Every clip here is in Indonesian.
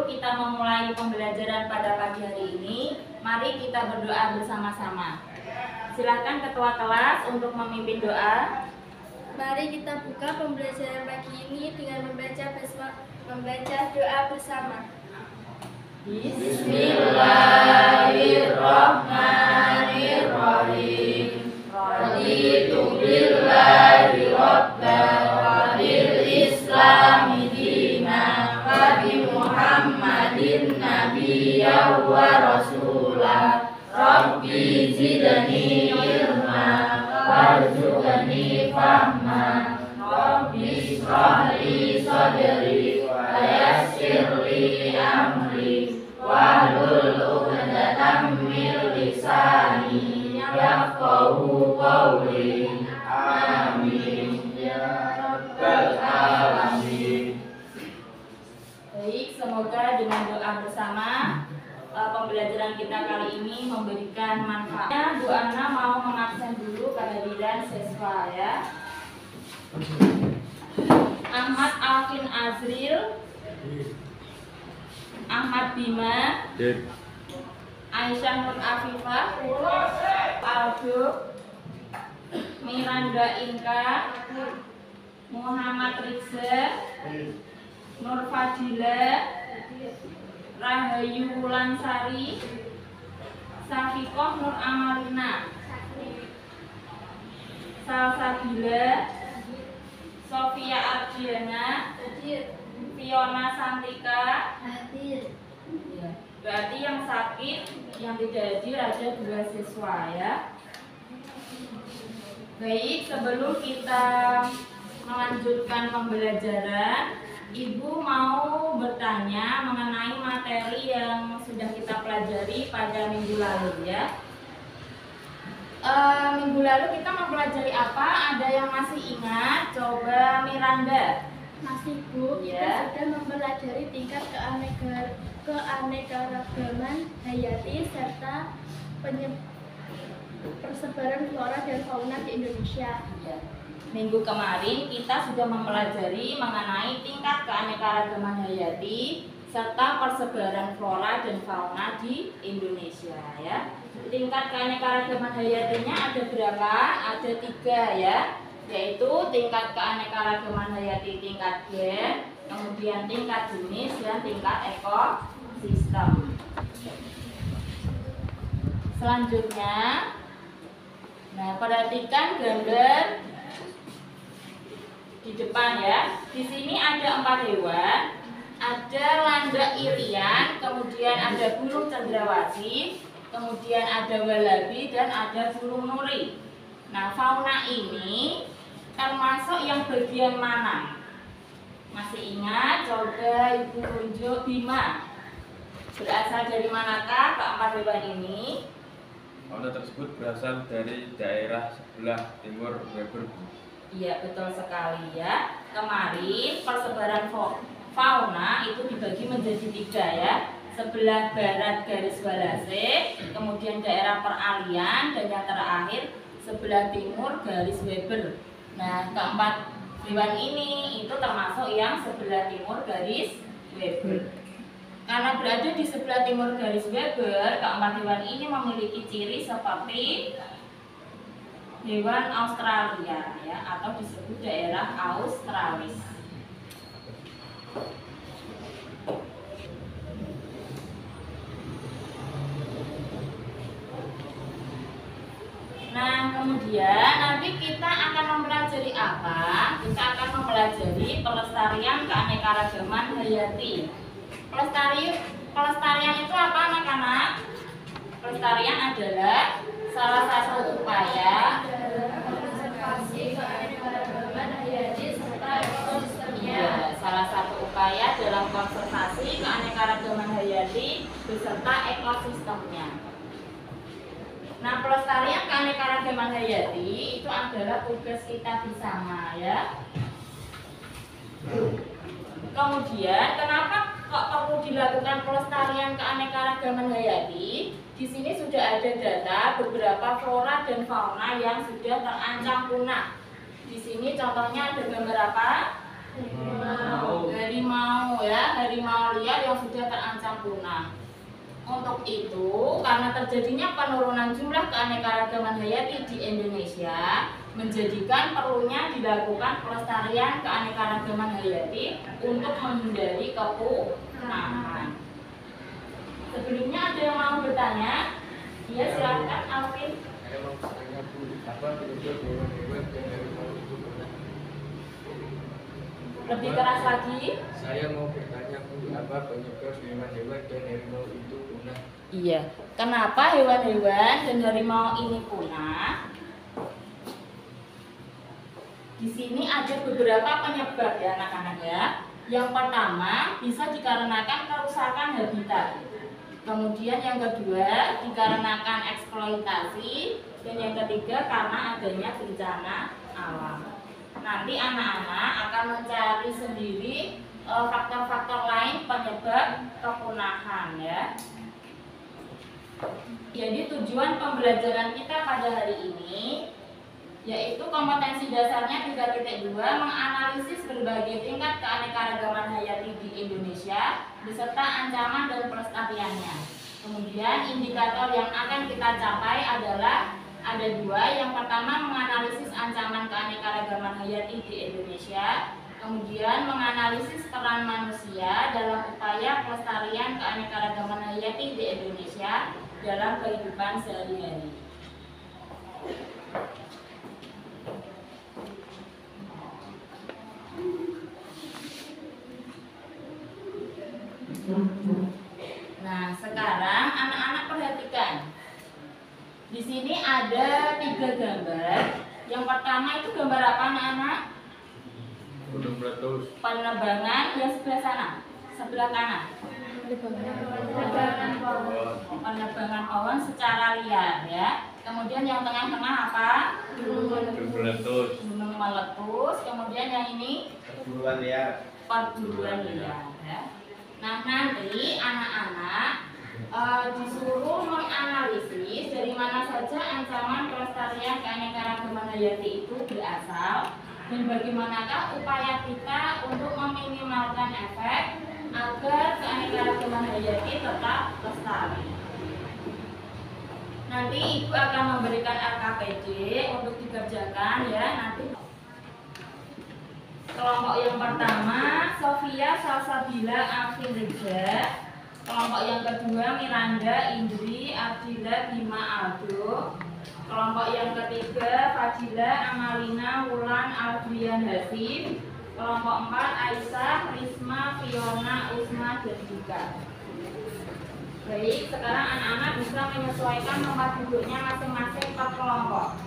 sebelum kita memulai pembelajaran pada pagi hari ini, mari kita berdoa bersama-sama. Silakan ketua kelas untuk memimpin doa. Mari kita buka pembelajaran pagi ini dengan membaca doa bersama. Bismillahirrahmanirrahim. Raditu billahi rabban wa bil islami dinan wa bi Muhammadin nabiyyan wa rasulah. Rabbi zidni ilma warzuqni fahma. Rabbi shrah li sadri wa yassir li amri wahlul 'uqdatam min lisani yafqahu qawli. Amin ya rabbal alamin. Baik, semoga dengan doa bersama pembelajaran kita kali ini memberikan manfaat. Bu Ana mau mengabsen dulu kehadiran siswa ya. Ahmad Alvin Azril, Ahmad Bima, Aisyah Nur Afifah, Aldo, Miranda Inka, Muhammad Rizza, Nur Fadila, Rahayu Wulansari, Safikoh Nur Amalina, Salsabila, Sofia Ardiana, Fiona Santika. Ya, berarti yang sakit, yang tidak hadir ada 2 siswa ya. Baik, sebelum kita melanjutkan pembelajaran, Ibu mau bertanya mengenai materi yang sudah kita pelajari pada minggu lalu ya. Minggu lalu kita mempelajari apa? Ada yang masih ingat? Coba Miranda. Masih Bu, Ya. kita sudah mempelajari tingkat keanekaragaman hayati serta persebaran flora dan fauna di Indonesia. Ya. Minggu kemarin kita sudah mempelajari mengenai tingkat keanekaragaman hayati serta persebaran flora dan fauna di Indonesia ya. Tingkat keanekaragaman hayatinya ada berapa? Ada 3 ya, yaitu tingkat keanekaragaman hayati tingkat gen, kemudian tingkat jenis dan tingkat ekosistem. Selanjutnya, nah perhatikan gambar di depan ya. Di sini ada 4 hewan. Ada landak irian, kemudian ada burung cendrawasih, kemudian ada walabi dan ada burung nuri. Nah, fauna ini termasuk yang bagian mana? Masih ingat? Coba Ibu tunjuk. Bima. Berasal dari manakah keempat hewan ini? Fauna tersebut berasal dari daerah sebelah timur Weber. Iya, betul sekali ya. Kemarin persebaran fauna itu dibagi menjadi 3 ya. Sebelah barat garis walase, kemudian daerah peralian, dan yang terakhir sebelah timur garis Weber. Nah, keempat hewan ini itu termasuk yang sebelah timur garis Weber. Karena berada di sebelah timur garis Weber, keempat hewan ini memiliki ciri seperti hewan Australia ya, atau disebut daerah Australis. Nah, kemudian nanti kita akan mempelajari apa? Kita akan mempelajari pelestarian keanekaragaman hayati. Pelestarian itu apa anak-anak? Pelestarian adalah salah satu upaya Konservasi keanekaragaman hayati serta ekosistemnya. ya, salah satu upaya dalam konservasi keanekaragaman hayati beserta ekosistemnya. Nah, pelestarian keanekaragaman hayati itu adalah tugas kita bersama ya. Kemudian, kenapa kok perlu dilakukan pelestarian keanekaragaman hayati? Di sini sudah ada data beberapa flora dan fauna yang sudah terancam punah. Di sini contohnya ada gambar apa? Harimau ya, harimau liar yang sudah terancam punah. Untuk itu, karena terjadinya penurunan jumlah keanekaragaman hayati di Indonesia, menjadikan perlunya dilakukan pelestarian keanekaragaman hayati untuk menghindari kepunahan. Sebelumnya ada yang mau bertanya? Iya, silakan Alvin. Saya mau bertanya Bu, apa penyebab hewan-hewan dan harimau itu punah? Lebih keras lagi. Saya mau bertanya Bu, apa penyebab hewan-hewan dan harimau itu punah? Iya, kenapa hewan-hewan dan harimau ini punah? Di sini ada beberapa penyebab ya anak-anak ya. Yang pertama bisa dikarenakan kerusakan habitat. Kemudian yang kedua dikarenakan eksploitasi, dan yang ketiga karena adanya bencana alam. Nanti anak-anak akan mencari sendiri faktor-faktor lain penyebab kepunahan ya. Jadi tujuan pembelajaran kita pada hari ini yaitu kompetensi dasarnya 3.2 menganalisis berbagai tingkat keanekaragaman hayati di Indonesia beserta ancaman dan pelestariannya. Kemudian indikator yang akan kita capai adalah ada dua. Yang pertama menganalisis ancaman keanekaragaman hayati di Indonesia, kemudian menganalisis peran manusia dalam upaya pelestarian keanekaragaman hayati di Indonesia dalam kehidupan sehari-hari. Nah, sekarang anak-anak perhatikan. Di sini ada 3 gambar. Yang pertama itu gambar apa anak-anak? Gunung meletus. Penerbangan yang sebelah sana, sebelah kanan. Penerbangan pohon secara liar ya. Kemudian yang tengah-tengah apa? Gunung meletus. Gunung meletus. Kemudian yang ini Perburuan liar. perburuan liar ya. Nah, nanti anak-anak disuruh menganalisis dari mana saja ancaman pelestarian keanekaragaman hayati itu berasal dan bagaimanakah upaya kita untuk meminimalkan efek agar keanekaragaman hayati tetap lestari. Nanti Ibu akan memberikan RKPD untuk dikerjakan ya nanti. Kelompok yang pertama Sofia Salsabila Afiriza. Kelompok yang kedua Miranda Indri Ardila Bima Aldo. Kelompok yang ketiga Fadila Amalina Wulan Aldrian Hasib. Kelompok 4 Aisyah Risma Fiona Usma dan Dika. Baik, sekarang anak-anak bisa menyesuaikan tempat duduknya masing-masing per kelompok.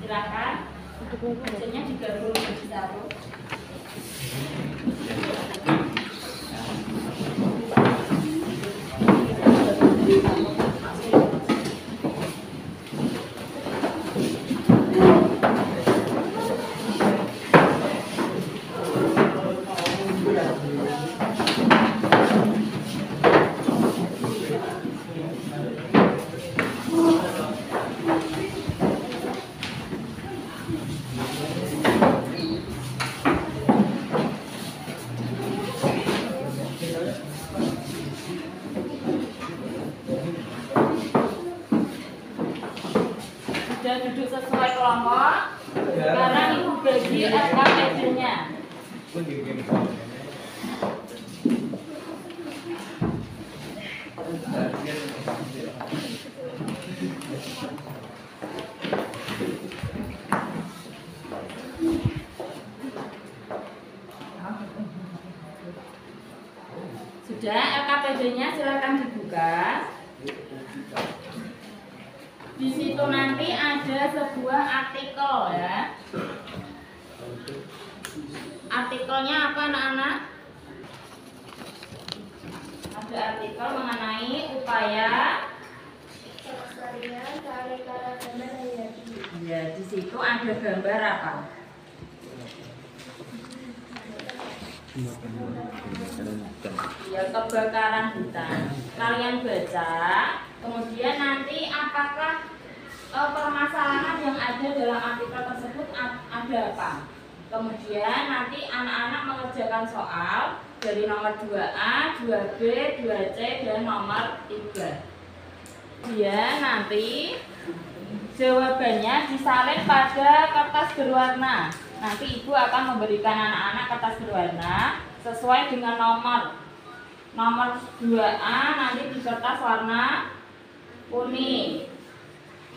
Silakan. Hasilnya digabung jadi satu. Sudah duduk sesuai kelompok. Sekarang Ibu bagi RKPD-nya. Sudah, RKPD-nya silakan dibuka. Di situ nanti ada sebuah artikel ya. Artikelnya apa anak-anak? Ada artikel mengenai upaya Pelestarian keanekaragaman hayati. ya, di situ ada gambar apa? Ya, kebakaran hutan. Kalian baca, kemudian nanti apakah permasalahan yang ada dalam artikel tersebut ada apa? Kemudian nanti anak-anak mengerjakan soal dari nomor 2A, 2B, 2C, dan nomor 3. Kemudian nanti jawabannya disalin pada kertas berwarna. Nanti ibu akan memberikan anak-anak kertas berwarna sesuai dengan nomor. Nomor 2A nanti di kertas warna kuning.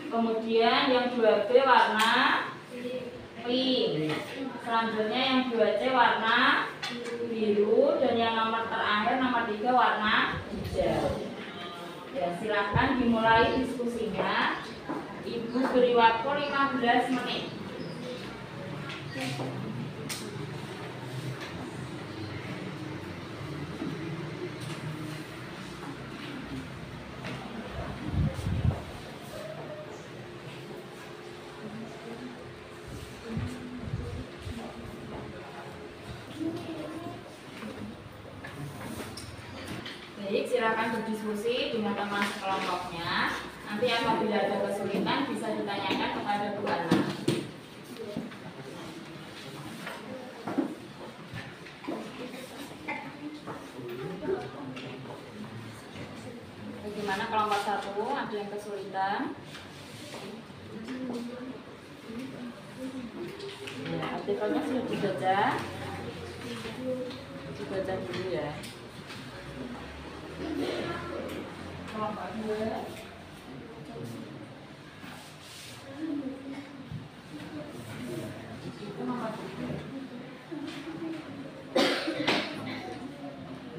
Kemudian yang 2B warna pink. Selanjutnya yang 2C warna biru, dan yang nomor terakhir nomor 3 warna hijau. Ya, silakan dimulai diskusinya. Ibu beri waktu 15 menit. Baik, silakan berdiskusi dengan teman sekelompoknya. Nanti apabila ada kesulitan bisa ditanyakan kepada Bu Ana. Bagaimana kelompok 1? Ada yang kesulitan? Ya, artikelnya sudah dibaca. Dibaca dulu ya. Kelompok 2. Itu nomor 3.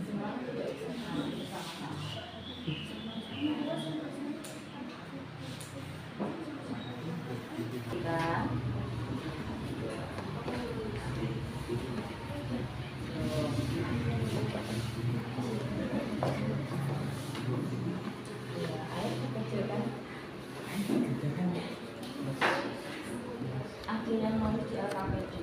Semua tidak bisa sama-sama. Kita yang mau di LKPD.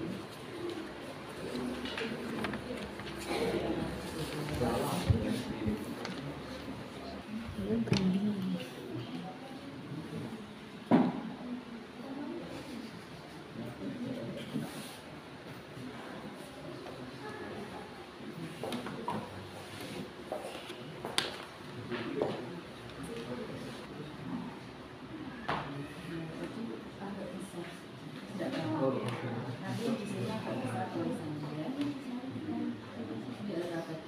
Nanti di sini akan bisa tulisannya ya. Di LKPD.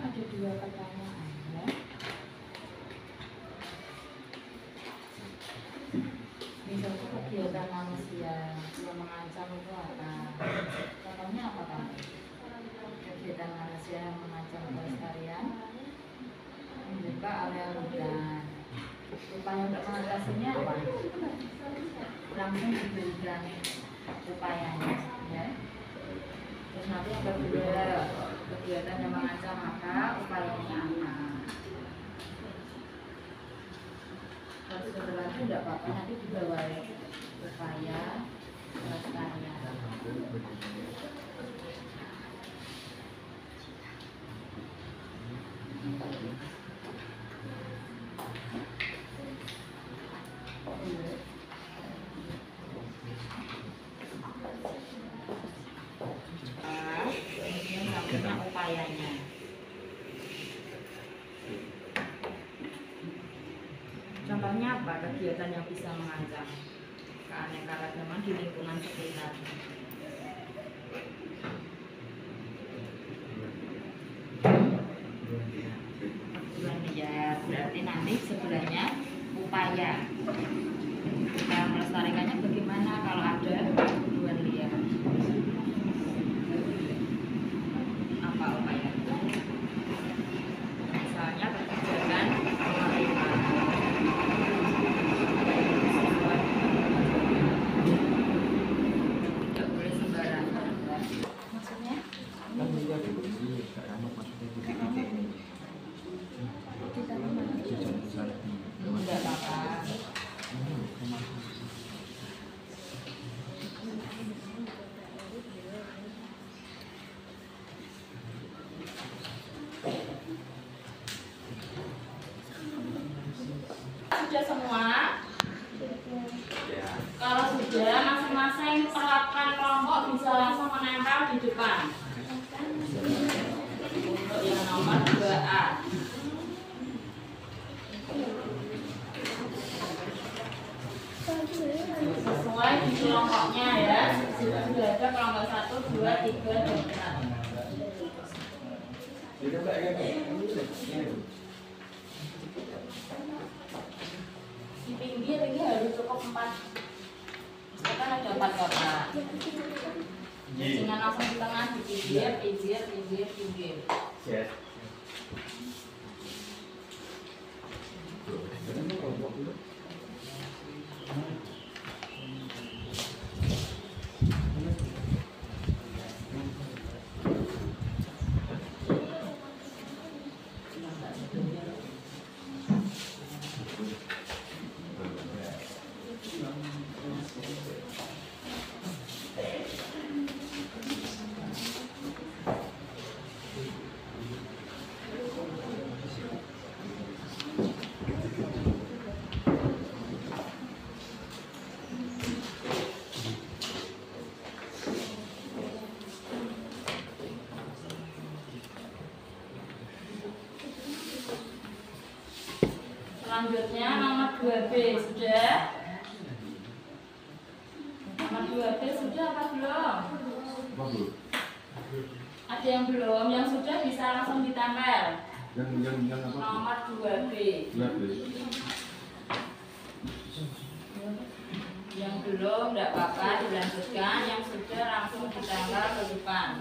Ada 2 pertanyaan ya. Misalnya kegiatan manusia yang mengancam itu apa? Contohnya apa kamu? Kegiatan manusia yang mengancam kelestarian, membuka area hutan. Upaya untuk mengatasinya apa? Langsung diberikan upayanya ya. Terus nanti yang kedua, kegiatan yang mengancam maka upayanya apa? Kalau setelah itu tidak apa-apa, nanti dibawa upaya pelestarian. Kemudian sampaikan upayanya. Contohnya apa kegiatan yang bisa mengancam keanekaragaman di lingkungan sekitar? Ya, berarti nanti sebelahnya upaya melestarikannya bagaimana kalau ada perburuan liar. sudah semua? Ya. Kalau sudah, masing-masing perwakilan kelompok bisa langsung menempel di depan. Untuk yang nomor 2A. Sesuai di kelompoknya ya. Sudah ada kelompok 1, 2, 3, dan 4. Di pinggir ini harus cukup 4. Kan ada 4 kotak. Jangan langsung di tengah, di pinggir, pinggir, pinggir, pinggir. Yes. Selanjutnya nomor 2B sudah? Nomor 2B sudah apa belum? Ada yang belum? Yang sudah bisa langsung ditempel. Yang apa? Nomor 2B. Yang belum tidak apa-apa dilanjutkan. Yang sudah langsung ditempel ke depan.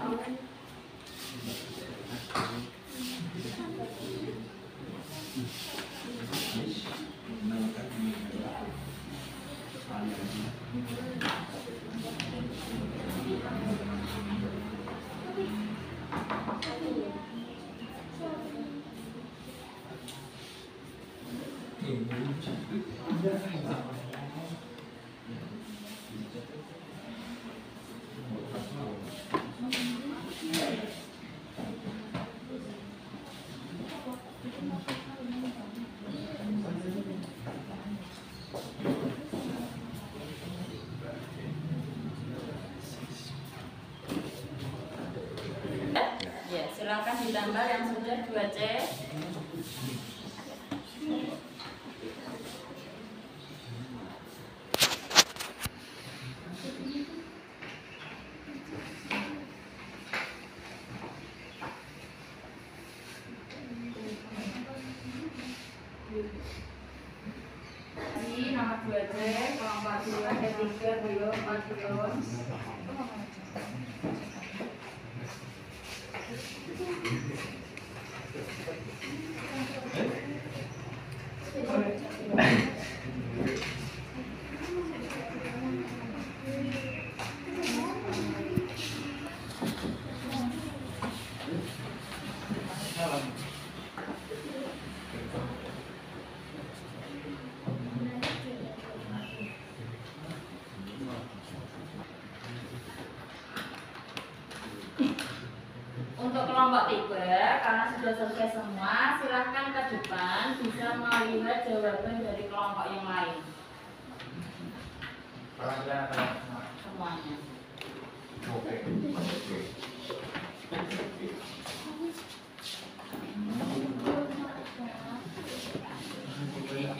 Ya, silakan ditambah yang sudah 2C. Ini nomor 2C, kelompok 2, ketiga belum, 4 belum. Untuk kelompok 3, karena sudah selesai semua, silahkan ke depan bisa melihat jawaban dari kelompok yang lain. Semuanya. Ya,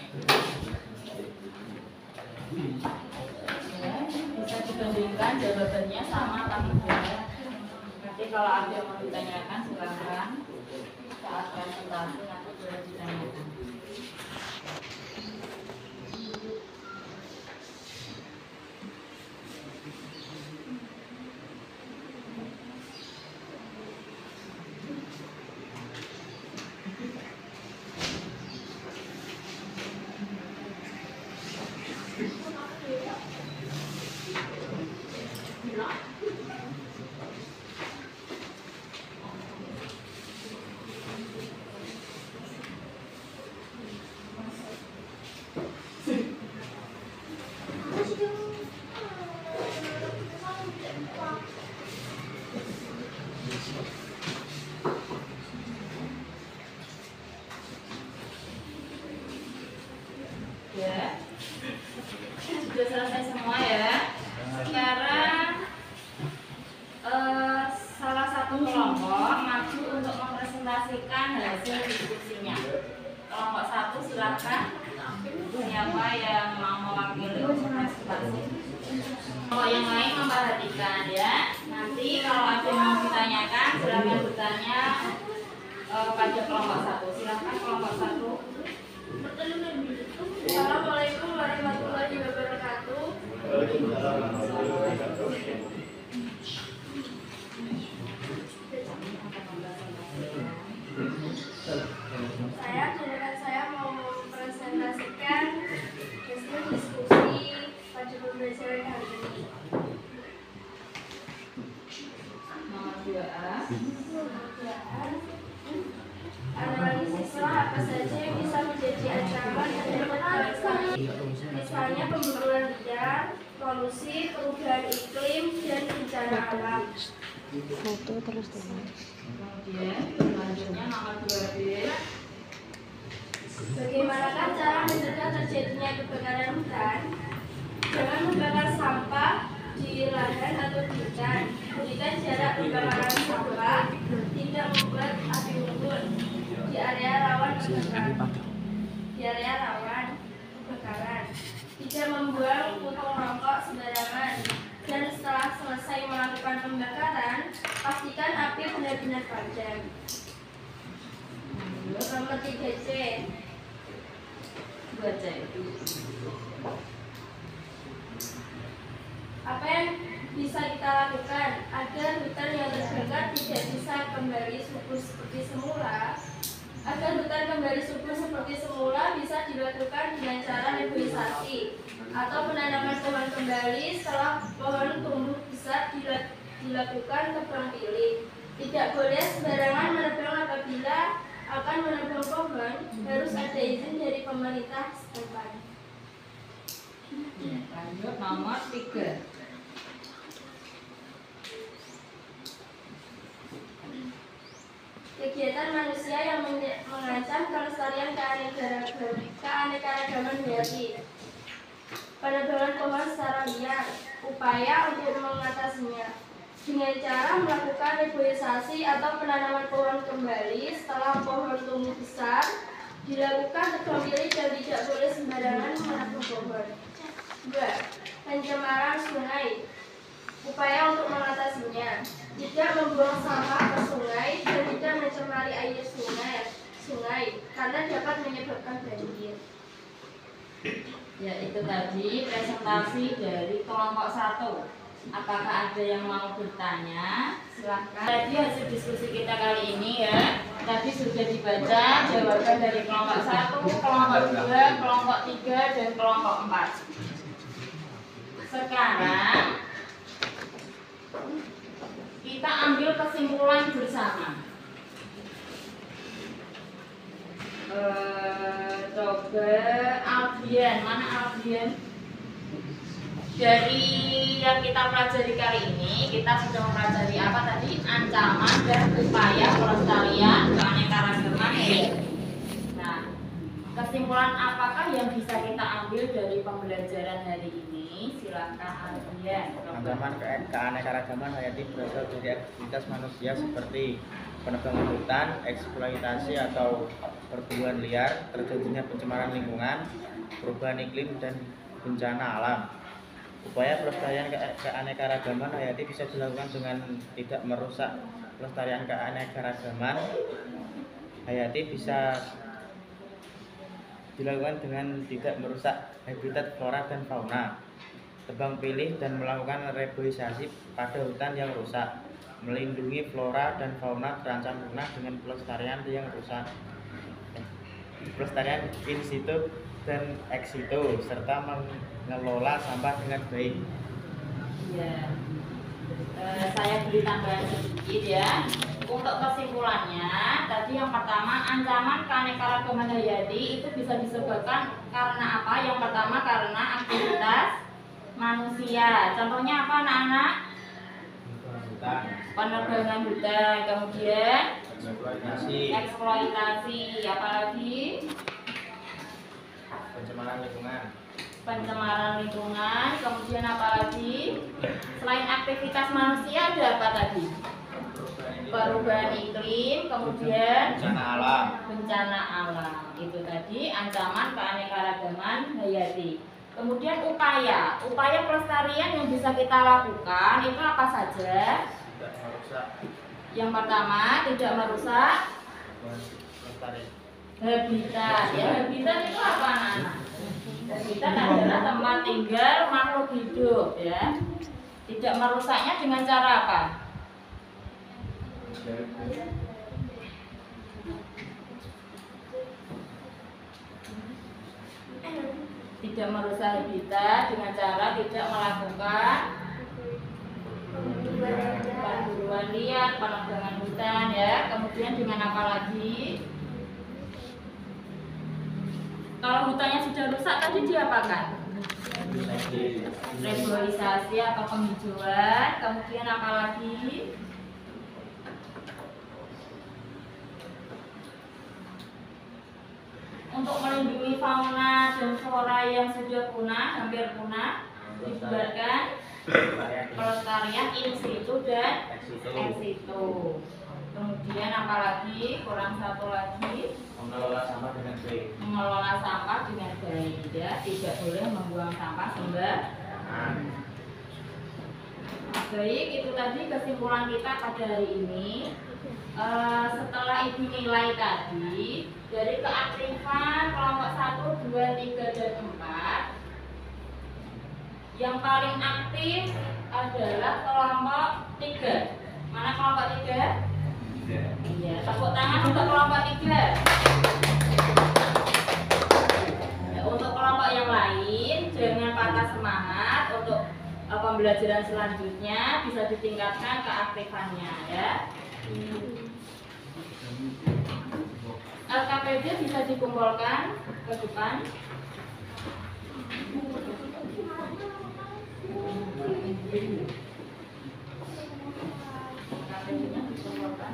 bisa dibandingkan jawabannya sama atau tidak. Nanti kalau ada yang mau ditanyakan silakan saat presentasi nanti boleh ditanyakan. Sudah selesai semua ya. Sekarang salah satu kelompok maju untuk mempresentasikan hasil diskusinya. Kelompok 1 silakan. Siapa yang mau mewakili presentasi? Kelompok yang lain memperhatikan ya. Nanti kalau ada yang mau ditanyakan, silakan bertanya pada kelompok 1. Silakan kelompok 1. Assalamualaikum warahmatullahi wabarakatuh. Saya mau mempresentasikan hasil diskusi pada pembelajaran hari ini. Nomor 2A. Analisis apa saja yang bisa menjadi ancaman terhadap bangsa. Misalnya pemburuan liar, polusi, perubahan iklim, dan bencana alam. Kemudian selanjutnya nomor 2B. Bagaimanakah cara mencegah terjadinya kebakaran hutan? Jangan membakar sampah di lahan atau di hutan. Berikan jarak pembakaran sampah, tidak membuat api unggun di area rawan kebakaran. Tidak membuang puntung rokok sembarangan. Dan setelah selesai melakukan pembakaran, pastikan api benar-benar padam. Nomor 3C. 2C. Apa yang bisa kita lakukan agar hutan yang terbakar tidak bisa kembali subur seperti semula? Agar hutan kembali subur seperti semula bisa dilakukan dengan cara reboisasi atau penanaman pohon kembali setelah pohon tumbuh besar dilakukan tebang pilih. Tidak boleh sembarangan menebang. Apabila akan menebang pohon harus ada izin dari pemerintah setempat. Lanjut nomor 3. Kegiatan manusia yang mengancam kelestarian keanekaragaman hayati. Penebangan pohon secara liar, upaya untuk mengatasinya dengan cara melakukan reboisasi atau penanaman pohon kembali setelah pohon tumbuh besar, dilakukan tebang pilih dan tidak boleh sembarangan menabung pohon. 2. Pencemaran sungai. Upaya untuk mengatasinya, tidak membuang sampah ke sungai dan tidak mencemari air sungai karena dapat menyebabkan banjir. Ya, itu tadi presentasi dari kelompok 1. Apakah ada yang mau bertanya? Silahkan. Tadi hasil diskusi kita kali ini ya, tadi sudah dibaca jawaban dari kelompok 1, kelompok 2, kelompok 3, dan kelompok 4. Sekarang kita ambil kesimpulan bersama. Coba Aldian, mana Aldian? Dari yang kita pelajari kali ini, kita sudah mempelajari apa tadi? Ancaman dan upaya pelestarian keanekaragaman hayati. Nah, kesimpulan apakah yang bisa kita ambil dari pembelajaran hari ini? Silakan Aldian. Ancaman keanekaragaman hayati berasal dari aktivitas manusia seperti penebangan hutan, eksploitasi atau perburuan liar, terjadinya pencemaran lingkungan, perubahan iklim, dan bencana alam. Upaya pelestarian keanekaragaman hayati bisa dilakukan dengan tidak merusak pelestarian keanekaragaman hayati bisa dilakukan dengan tidak merusak habitat flora dan fauna, tebang pilih dan melakukan reboisasi pada hutan yang rusak, melindungi flora dan fauna terancam punah dengan pelestarian yang rusak, pelestarian in situ dan ex situ, serta mengelola sampah dengan baik. Ya, saya beri tambahan sedikit ya. Untuk kesimpulannya, tadi yang pertama, ancaman keanekaragaman hayati itu bisa disebabkan karena apa? Yang pertama karena aktivitas manusia. Contohnya apa, anak-anak? Penebangan hutan, kemudian eksploitasi, apalagi pencemaran lingkungan. Pencemaran lingkungan, kemudian apa lagi? Selain aktivitas manusia ada apa tadi? Perubahan iklim, kemudian Bencana alam. bencana alam. Itu tadi ancaman keanekaragaman hayati. Kemudian upaya pelestarian yang bisa kita lakukan itu apa saja? Tidak merusak Yang pertama, tidak merusak lestari. habitat. Ya, habitat itu apa, anak-anak? Habitat adalah tempat tinggal makhluk hidup, ya. Tidak merusaknya dengan cara apa? Tidak merusak habitat dengan cara tidak melakukan perburuan liar, penebangan hutan, ya. Kemudian dengan apa lagi? Kalau hutannya sudah rusak tadi diapakan? Reboisasi atau penghijauan. Kemudian apa lagi? Untuk melindungi fauna dan flora yang sudah punah, hampir punah, dibubarkan pelestarian in situ dan ex situ. Kemudian apalagi? Kurang satu lagi, Mengelola sampah dengan baik. mengelola sampah dengan baik, ya. Tidak boleh membuang sampah sembarangan. Baik, itu tadi kesimpulan kita pada hari ini. Setelah ibu nilai tadi dari keaktifan kelompok 1, 2, 3, dan 4, yang paling aktif adalah kelompok 3. Mana kelompok 3? Iya, tepuk tangan untuk kelompok 3. Ya, untuk kelompok yang lain jangan patah semangat. Untuk pembelajaran selanjutnya bisa ditingkatkan keaktifannya, ya. LKPD bisa dikumpulkan ke depan. LKPD-nya dikumpulkan.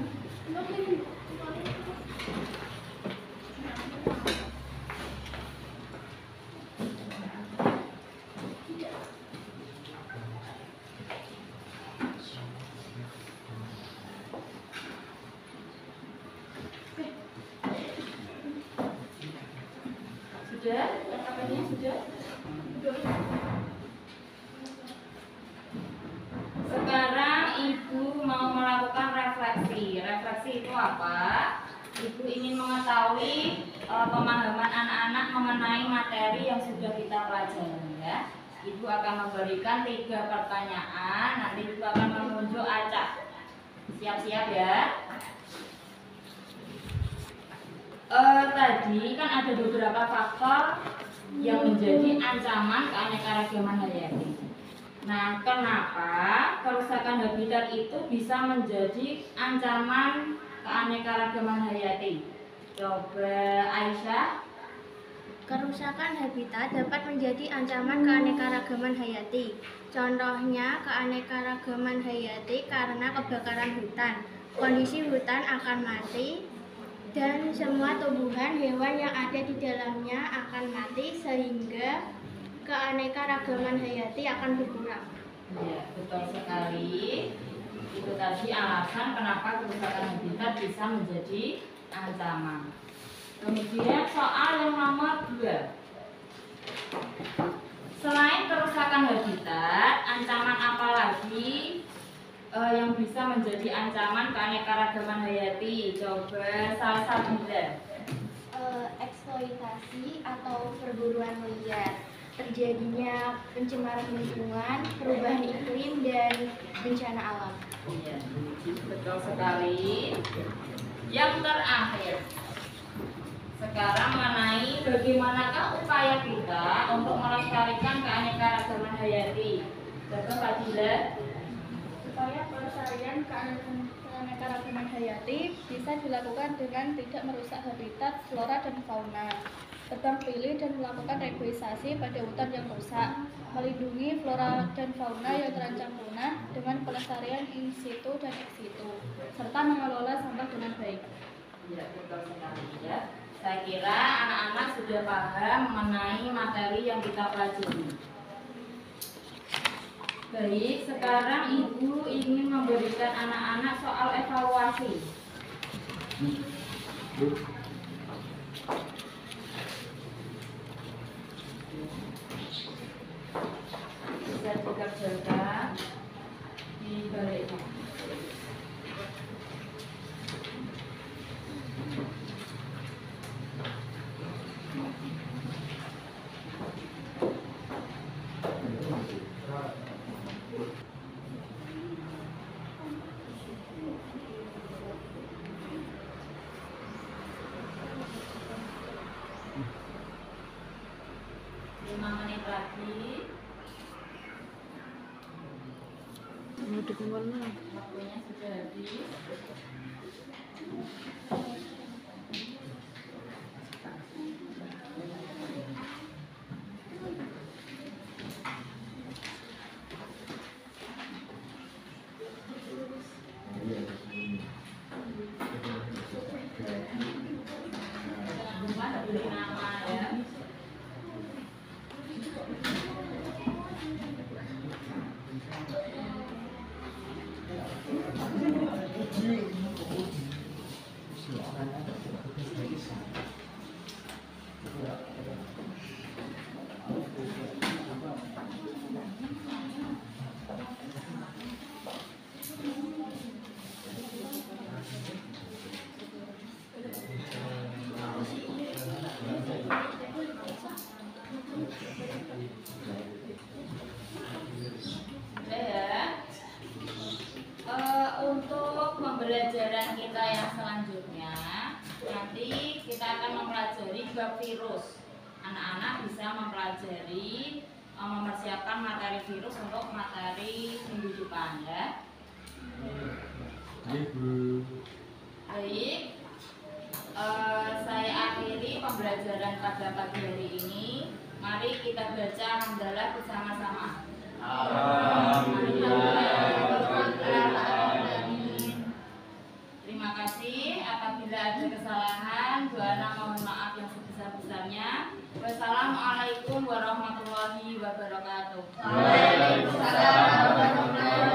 Sudah? LKPD-nya sudah? Sekarang ibu mau melakukan refleksi. Refleksi itu apa? Ibu ingin mengetahui pemahaman anak-anak mengenai materi yang sudah kita pelajari, ya. Ibu akan memberikan 3 pertanyaan. Nanti ibu akan menunjuk acak. Siap-siap, ya. Tadi kan ada beberapa faktor yang menjadi ancaman keanekaragaman hayati. Nah, kenapa kerusakan habitat itu bisa menjadi ancaman keanekaragaman hayati? Coba Aisyah. Kerusakan habitat dapat menjadi ancaman keanekaragaman hayati. Contohnya keanekaragaman hayati karena kebakaran hutan. Kondisi hutan akan mati dan semua tumbuhan hewan yang ada di dalamnya akan mati sehingga keanekaragaman hayati akan berkurang. Ya, betul sekali. Itu tadi alasan kenapa kerusakan habitat bisa menjadi ancaman. Kemudian soal yang nomor 2. Selain kerusakan habitat, ancaman apa lagi yang bisa menjadi ancaman keanekaragaman hayati? Coba salah satunya. Eksploitasi atau perburuan liar, terjadinya pencemaran lingkungan, perubahan iklim, dan bencana alam. Iya, betul sekali. Yang terakhir, sekarang mengenai bagaimanakah upaya kita untuk melestarikan keanekaragaman hayati. Coba Pak Dila. Upaya pelestarian keanekaragaman hayati bisa dilakukan dengan tidak merusak habitat, flora, dan fauna, tebang pilih dan melakukan reboisasi pada hutan yang rusak, melindungi flora dan fauna yang terancam punah dengan pelestarian in situ dan ex situ, serta mengelola sampah dengan baik. Ya, betul sekali, ya. Saya kira anak-anak sudah paham mengenai materi yang kita pelajari. Baik, sekarang Ibu ingin memberikan anak-anak soal evaluasi. Bisa dikerjakan di baliknya. Menit lagi. Waktunya sudah habis. Jangan lupa beri nama ya. Untuk pembelajaran kita yang selanjutnya, nanti kita akan mempelajari bab virus. Anak-anak bisa mempelajari, mempersiapkan materi virus untuk materi minggu depan ya. Baik, saya akhiri pembelajaran pada pagi hari ini. Mari kita baca hamdalah bersama-sama. Terima kasih. Apabila ada kesalahan, Buana mohon maaf yang sebesar-besarnya. Wassalamualaikum warahmatullahi wabarakatuh. Waalaikumsalam warahmatullahi wabarakatuh.